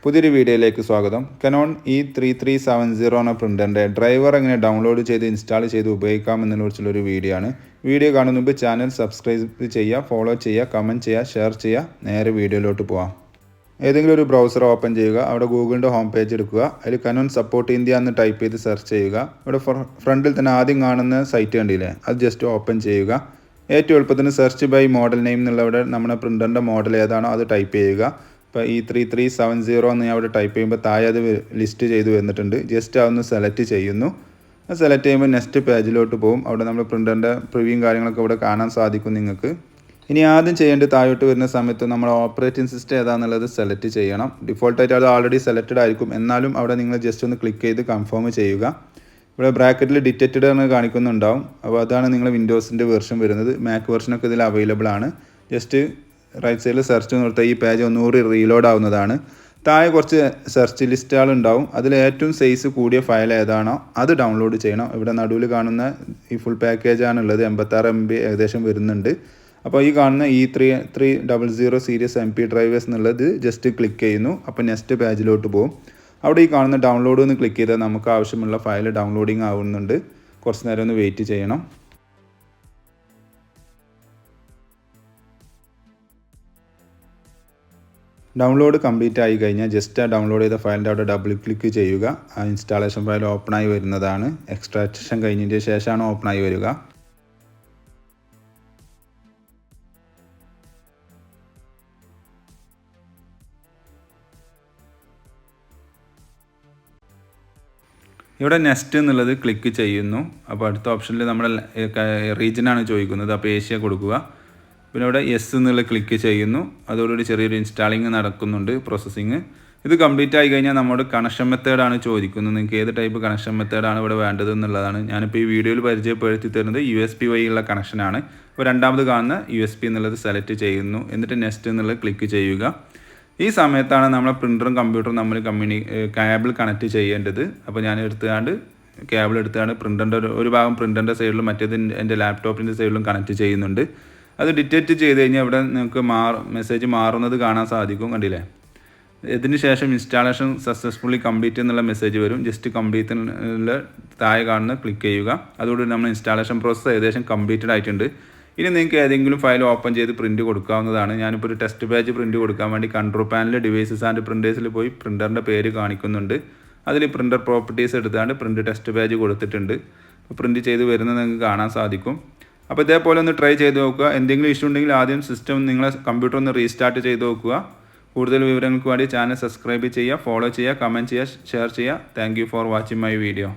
പുതിയൊരു വീഡിയോയിലേക്ക് സ്വാഗതം. Canon E3370 എന്ന പ്രിൻ്ററിൻ്റെ ഡ്രൈവർ എങ്ങനെ ഡൗൺലോഡ് ചെയ്ത് ഇൻസ്റ്റാൾ ചെയ്ത് ഉപയോഗിക്കാമെന്നതിനെക്കുറിച്ചുള്ളൊരു വീഡിയോ ആണ്. വീഡിയോ കാണുന്ന മുമ്പ് ചാനൽ സബ്സ്ക്രൈബ് ചെയ്യുക, ഫോളോ ചെയ്യുക, കമൻറ്റ് ചെയ്യുക, ഷെയർ ചെയ്യുക. നേരെ വീഡിയോയിലോട്ട് പോകാം. ഏതെങ്കിലും ഒരു ബ്രൗസർ ഓപ്പൺ ചെയ്യുക. അവിടെ ഗൂഗിളിൻ്റെ ഹോം പേജ് എടുക്കുക. അതിൽ Canon സപ്പോർട്ട് ഇന്ത്യ എന്ന് ടൈപ്പ് ചെയ്ത് സെർച്ച് ചെയ്യുക. ഇവിടെ ഫ്രണ്ടിൽ തന്നെ ആദ്യം കാണുന്ന സൈറ്റ് കണ്ടില്ലേ, അത് ജസ്റ്റ് ഓപ്പൺ ചെയ്യുക. ഏറ്റവും എളുപ്പത്തിന് സെർച്ച് ബൈ മോഡൽ നെയിം എന്നുള്ളവിടെ നമ്മുടെ പ്രിൻ്ററിൻ്റെ മോഡൽ ഏതാണോ അത് ടൈപ്പ് ചെയ്യുക. ഇപ്പോൾ E3370 എന്ന് ഞാൻ അവിടെ ടൈപ്പ് ചെയ്യുമ്പോൾ താഴെ അത് ലിസ്റ്റ് ചെയ്ത് വന്നിട്ടുണ്ട്. ജസ്റ്റ് അതൊന്ന് സെലക്ട് ചെയ്യുന്നു. സെലക്ട് ചെയ്യുമ്പോൾ നെക്സ്റ്റ് പേജിലോട്ട് പോകും. അവിടെ നമ്മൾ പ്രിൻ്ററിൻ്റെ പ്രിവ്യൂവും കാര്യങ്ങളൊക്കെ ഇവിടെ കാണാൻ സാധിക്കും നിങ്ങൾക്ക്. ഇനി ആദ്യം ചെയ്യേണ്ടത് താഴോട്ട് വരുന്ന സമയത്ത് നമ്മൾ ഓപ്പറേറ്റിംഗ് സിസ്റ്റം ഏതാണെന്നുള്ളത് സെലക്ട് ചെയ്യണം. ഡിഫോൾട്ടായിട്ട് അത് ഓൾറെഡി സെലക്റ്റഡ് ആയിരിക്കും. എന്നാലും അവിടെ നിങ്ങൾ ജസ്റ്റ് ഒന്ന് ക്ലിക്ക് ചെയ്ത് കൺഫേം ചെയ്യുക. ഇവിടെ ബ്രാക്കറ്റിൽ ഡിറ്റക്റ്റഡ് എന്ന് കാണിക്കുന്നുണ്ടാവും. അപ്പോൾ അതാണ് നിങ്ങൾ വിൻഡോസിൻ്റെ വെർഷൻ വരുന്നത്. മാക് വെർഷനൊക്കെ ഇതിൽ അവൈലബിൾ ആണ്. ജസ്റ്റ് റൈറ്റ് സൈഡിൽ സെർച്ച് കൊടുത്താൽ ഈ പേജ് ഒന്നുകൂടി റീലോഡ് ആവുന്നതാണ്. താഴെ കുറച്ച് സെർച്ച് ലിസ്റ്റുകൾ ഉണ്ടാവും. അതിൽ ഏറ്റവും സൈസ് കൂടിയ ഫയൽ ഏതാണോ അത് ഡൗൺലോഡ് ചെയ്യണം. ഇവിടെ നടുവിൽ കാണുന്ന ഈ ഫുൾ പാക്കേജാണുള്ളത്. 86 MB ഏകദേശം വരുന്നുണ്ട്. അപ്പോൾ ഈ കാണുന്ന E3300 സീരീസ് MP ഡ്രൈവേഴ്സ് എന്നുള്ളത് ജസ്റ്റ് ക്ലിക്ക് ചെയ്യുന്നു. അപ്പോൾ നെക്സ്റ്റ് പേജിലോട്ട് പോകും. അവിടെ ഈ കാണുന്ന ഡൗൺലോഡ് എന്ന് ക്ലിക്ക് ചെയ്താൽ നമുക്ക് ആവശ്യമുള്ള ഫയൽ ഡൗൺലോഡിങ് ആവുന്നുണ്ട്. കുറച്ച് നേരം ഒന്ന് വെയിറ്റ് ചെയ്യണം. ഡൗൺലോഡ് കംപ്ലീറ്റ് ആയി കഴിഞ്ഞാൽ ജസ്റ്റ് ആ ഡൗൺലോഡ് ചെയ്ത ഫയലിൻ്റെ അവിടെ ഡബിൾ ക്ലിക്ക് ചെയ്യുക. ആ ഇൻസ്റ്റാളേഷൻ ഫയൽ ഓപ്പണായി വരുന്നതാണ്. എക്സ്ട്രാക്ഷൻ കഴിഞ്ഞതിന് ശേഷമാണ് ഓപ്പണായി വരിക. ഇവിടെ നെക്സ്റ്റ് എന്നുള്ളത് ക്ലിക്ക് ചെയ്യുന്നു. അപ്പോൾ അടുത്ത ഓപ്ഷനിൽ നമ്മുടെ റീജിയനാണ് ചോദിക്കുന്നത്. അപ്പോൾ ഏഷ്യ കൊടുക്കുക. പിന്നെ ഇവിടെ യെസ് എന്നുള്ള ക്ലിക്ക് ചെയ്യുന്നു. അതോടുകൂടി ചെറിയൊരു ഇൻസ്റ്റാളിങ് നടക്കുന്നുണ്ട്, പ്രോസസ്സിങ്. ഇത് കംപ്ലീറ്റ് ആയി കഴിഞ്ഞാൽ നമ്മുടെ കണക്ഷൻ മെത്തേഡാണ് ചോദിക്കുന്നത്. നിങ്ങൾക്ക് ഏത് ടൈപ്പ് കണക്ഷൻ മെത്തേഡാണ് ഇവിടെ വേണ്ടത് എന്നുള്ളതാണ്. ഞാനിപ്പോൾ ഈ വീഡിയോയിൽ പരിചയപ്പെടുത്തി തരുന്നത് USB വഴിയുള്ള കണക്ഷനാണ്. അപ്പോൾ രണ്ടാമത് കാണുന്ന USB എന്നുള്ളത് സെലക്ട് ചെയ്യുന്നു. എന്നിട്ട് നെക്സ്റ്റ് എന്നുള്ളത് ക്ലിക്ക് ചെയ്യുക. ഈ സമയത്താണ് നമ്മളെ പ്രിൻ്ററും കമ്പ്യൂട്ടറും നമ്മൾ കേബിൾ കണക്ട് ചെയ്യേണ്ടത്. അപ്പോൾ ഞാൻ കേബിൾ എടുത്തുകൊണ്ട് പ്രിൻ്ററിൻ്റെ ഒരു ഭാഗം പ്രിൻ്ററിൻ്റെ സൈഡിലും മറ്റേത് എൻ്റെ ലാപ്ടോപ്പിൻ്റെ സൈഡിലും കണക്ട് ചെയ്യുന്നുണ്ട്. അത് ഡിറ്റക്റ്റ് ചെയ്ത് കഴിഞ്ഞാൽ ഇവിടെ നിങ്ങൾക്ക് മെസ്സേജ് മാറുന്നത് കാണാൻ സാധിക്കും. കണ്ടില്ലേ? ഇതിന് ശേഷം ഇൻസ്റ്റാളേഷൻ സക്സസ്ഫുള്ളി കംപ്ലീറ്റ് എന്നുള്ള മെസ്സേജ് വരും. ജസ്റ്റ് കംപ്ലീറ്റിൽ താഴെ കാണുന്ന ക്ലിക്ക് ചെയ്യുക. അതോടുകൂടി നമ്മൾ ഇൻസ്റ്റാളേഷൻ പ്രോസസ്സ് ഏകദേശം കംപ്ലീറ്റഡ് ആയിട്ടുണ്ട്. ഇനി നിങ്ങൾക്ക് ഏതെങ്കിലും ഫയൽ ഓപ്പൺ ചെയ്ത് പ്രിൻറ്റ് കൊടുക്കാവുന്നതാണ്. ഞാനിപ്പോൾ ഒരു ടെസ്റ്റ് പേജ് പ്രിൻറ്റ് കൊടുക്കാൻ വേണ്ടി കൺട്രോൾ പാനൽ ഡിവൈസസ് ആൻഡ് പ്രിൻറ്റേഴ്സിൽ പോയി പ്രിൻ്ററിൻ്റെ പേര് കാണിക്കുന്നുണ്ട്. അതിൽ പ്രിൻ്റർ പ്രോപ്പർട്ടീസ് എടുത്താണ്ട് പ്രിൻറ്റ് ടെസ്റ്റ് പേജ് കൊടുത്തിട്ടുണ്ട്. അപ്പോൾ പ്രിൻറ്റ് ചെയ്ത് വരുന്നത് നിങ്ങൾക്ക് കാണാൻ സാധിക്കും. അപ്പോൾ ഇതേപോലെ ഒന്ന് ട്രൈ ചെയ്ത് നോക്കുക. എന്തെങ്കിലും ഇഷ്യൂ ഉണ്ടെങ്കിൽ ആദ്യം സിസ്റ്റം നിങ്ങളെ കമ്പ്യൂട്ടർ ഒന്ന് റീസ്റ്റാർട്ട് ചെയ്ത് നോക്കുക. കൂടുതൽ വിവരങ്ങൾക്ക് വേണ്ടി ചാനൽ സബ്സ്ക്രൈബ് ചെയ്യുക, ഫോളോ ചെയ്യുക, കമൻറ്റ് ചെയ്യുക, ഷെയർ ചെയ്യുക. Thank you for watching my video.